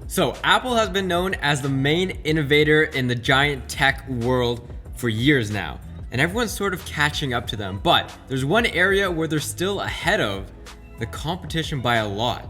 So Apple has been known as the main innovator in the giant tech world for years now, and everyone's sort of catching up to them. But there's one area where they're still ahead of the competition by a lot: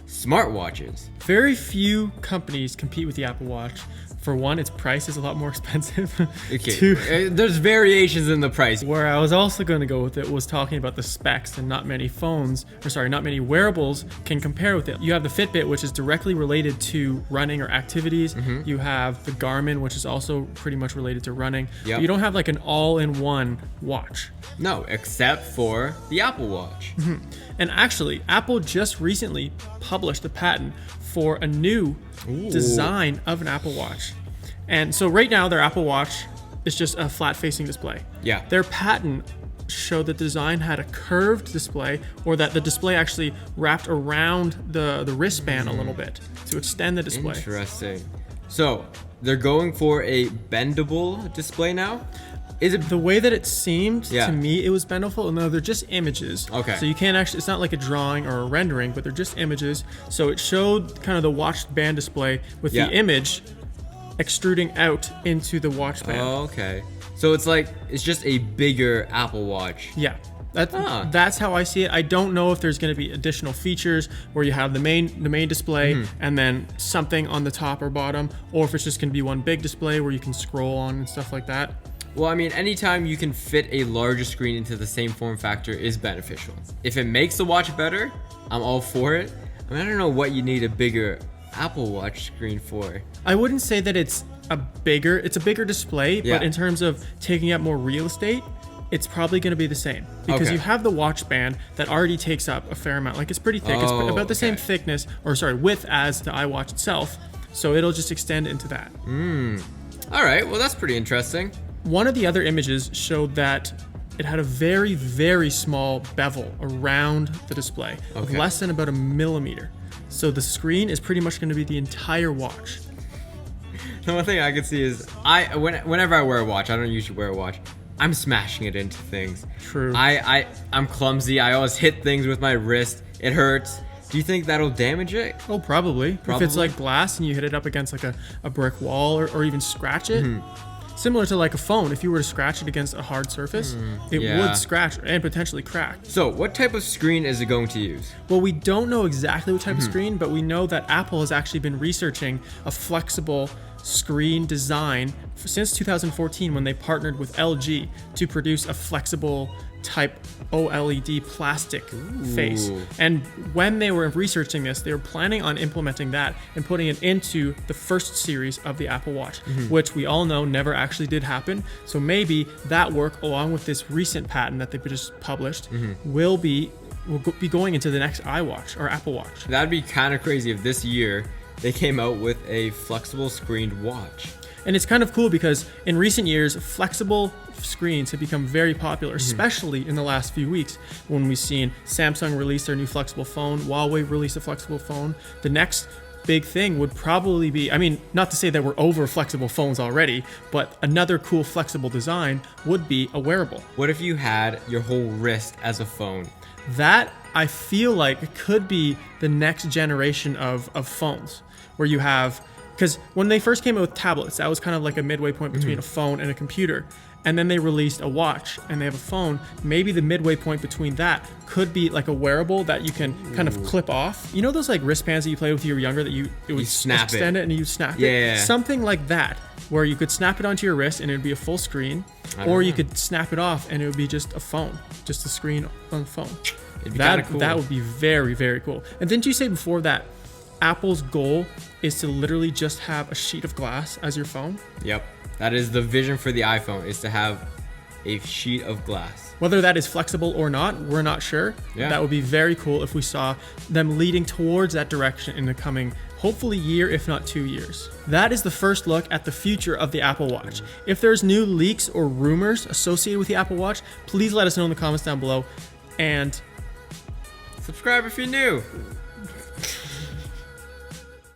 smartwatches. Very few companies compete with the Apple Watch. For one, its price is a lot more expensive. Okay, Two, there's variations in the price. where I was also going to go with it was talking about the specs, and not many not many wearables can compare with it. You have the Fitbit, which is directly related to running or activities. You have the Garmin, which is also pretty much related to running. Yep. But you don't have like an all-in-one watch. No, except for the Apple Watch. And actually, Apple just recently published a patent for a new design of an Apple Watch. And so right now, their Apple Watch is just a flat-facing display. Yeah. Their patent showed that the design had a curved display, or that the display actually wrapped around the wristband a little bit to extend the display. Interesting. So they're going for a bendable display now? Is it The way that it seemed Yeah. to me, it was bendable. No, they're just images. Okay. So you can't actually, it's not like a drawing or a rendering, but they're just images. So it showed kind of the watch band display with Yeah. the image extruding out into the watch band. Oh, okay. So it's just a bigger Apple Watch. Yeah. That's how I see it. I don't know if there's going to be additional features where you have the main display and then something on the top or bottom, or if it's just going to be one big display where you can scroll on and stuff like that. Well, I mean, anytime you can fit a larger screen into the same form factor is beneficial. If it makes the watch better, I'm all for it. I mean, I don't know what you need a bigger Apple Watch screen for. I wouldn't say that it's a bigger display, Yeah. but in terms of taking up more real estate, it's probably going to be the same, because Okay. you have the watch band that already takes up a fair amount. Like, it's pretty thick. It's Oh, about the same okay. width as the iWatch itself. So it'll just extend into that. All right, well, that's pretty interesting. One of the other images showed that it had a very, very small bevel around the display, of Okay. less than about a millimeter. So the screen is pretty much going to be the entire watch. The one thing I can see is whenever I wear a watch, I don't usually wear a watch, I'm smashing it into things. True. I'm clumsy. I always hit things with my wrist. It hurts. Do you think that'll damage it? Oh, probably. If Probably? it's like glass and you hit it up against like a brick wall, or even scratch it. Similar to like a phone, if you were to scratch it against a hard surface, it yeah. would scratch and potentially crack. So, what type of screen is it going to use? Well, we don't know exactly what type of screen, but we know that Apple has actually been researching a flexible screen design since 2014, when they partnered with LG to produce a flexible type OLED plastic face. And when they were researching this, they were planning on implementing that and putting it into the first series of the Apple Watch, which we all know never actually did happen. So maybe that work, along with this recent patent that they've just published, will be going into the next iWatch or Apple Watch. That'd be kind of crazy if this year they came out with a flexible screened watch. And it's kind of cool because in recent years, flexible screens have become very popular, especially in the last few weeks, when we've seen Samsung release their new flexible phone, Huawei release a flexible phone. The next big thing would probably be, I mean, not to say that we're over flexible phones already, but another cool flexible design would be a wearable. What if you had your whole wrist as a phone? That, I feel like, could be the next generation of phones, where you have, because when they first came out with tablets, that was kind of like a midway point between a phone and a computer. And then they released a watch and they have a phone. Maybe the midway point between that could be like a wearable that you can kind of clip off. You know those like wristbands that you played with when you were younger, that you would snap extend it and you snap Yeah. it? Something like that, where you could snap it onto your wrist and it would be a full screen, or you could snap it off and it would be just a phone, just a screen on the phone. It'd be kinda cool. That would be very, very cool. And didn't you say before that Apple's goal is to literally just have a sheet of glass as your phone? Yep. That is the vision for the iPhone, is to have a sheet of glass. Whether that is flexible or not, we're not sure. Yeah. That would be very cool if we saw them leading towards that direction in the coming, hopefully, year, if not 2 years. That is the first look at the future of the Apple Watch. If there's new leaks or rumors associated with the Apple Watch, please let us know in the comments down below. And Subscribe if you're new.